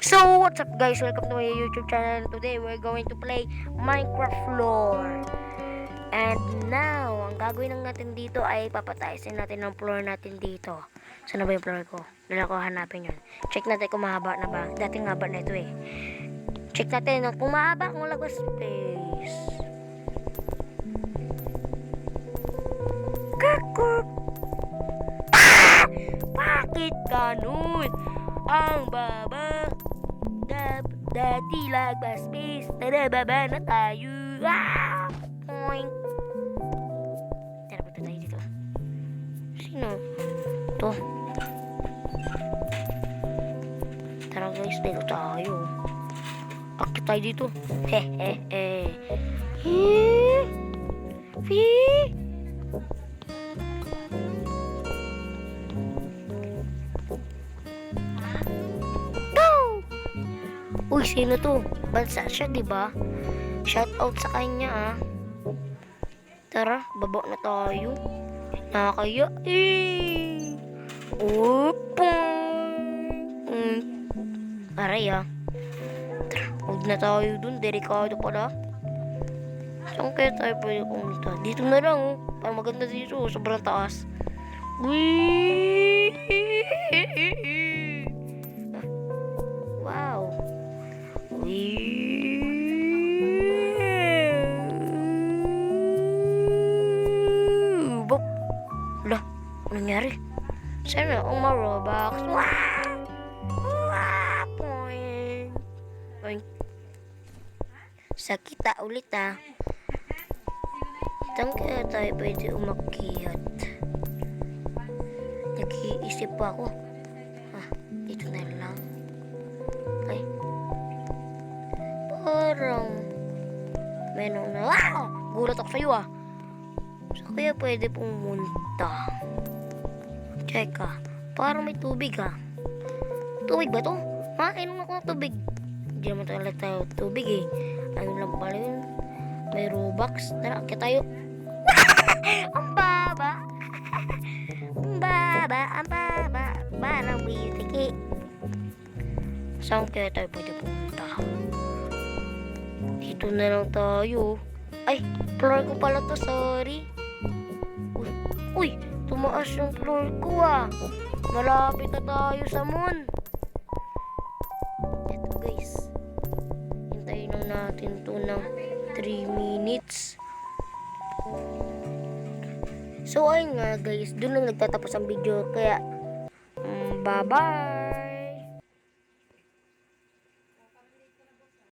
So, what's up guys? Welcome to my YouTube channel. Today, we're going to play Minecraft floor. And now, ang gagawin lang natin dito ay papatayin natin ang floor natin dito. Saan na ba yung floor ko? Dala ko hanapin yun. Check natin kung mahaba na ba. Dating haba na ito eh. Check natin kung mahaba kung wala ko space. Kakuk! Ah! Bakit ganun? Ang baba. Dati lagba space. Tara, baba na tayo. Ah! Point. Tara, punta tayo dito. Sino? Ito. Tara guys, dito tayo. Akit tayo dito. Hehehe. Uy, sino to? Bansa siya, di ba? Shout out sa kanya, ah. Tara, baba na tayo. Nakakaya. Opo. Aray, ah. Tara, huwag na tayo dun. Delikado pala. Saan kaya tayo pwede pumunta? Dito na lang, oh. Para maganda dito. Sobrang taas. Whee! Wow. Bok. Wala. Anong nangyari? Sana ang Robux. Point. Point. Sakita ulit ah. Saan kaya tayo pwede umakyat? Nag-iisip pa ako. Dito na lang. Ay. Parang meron na. Wow! Gulat ako sa'yo ah. So kaya pwede pumunta. Check ah. Parang may tubig ah. Tubig ba to? Inom ako ng tubig. Hindi naman talaga tayo tubig eh. Ano lang pala yun? May Robux. Tara, kaya tayo. Ang baba. Ang baba. Ang baba. Parang witiki. Saan kaya tayo pwede pumunta? Dito na lang tayo. Ay, floor ko pala to, sorry. Uy, tumaas yung floor ko ah. Malapit na tayo sa moon. Eto guys. Hintayin lang natin to ng 3 minutes. So ayun nga guys, doon lang nagtatapos ang video. Kaya, bye-bye.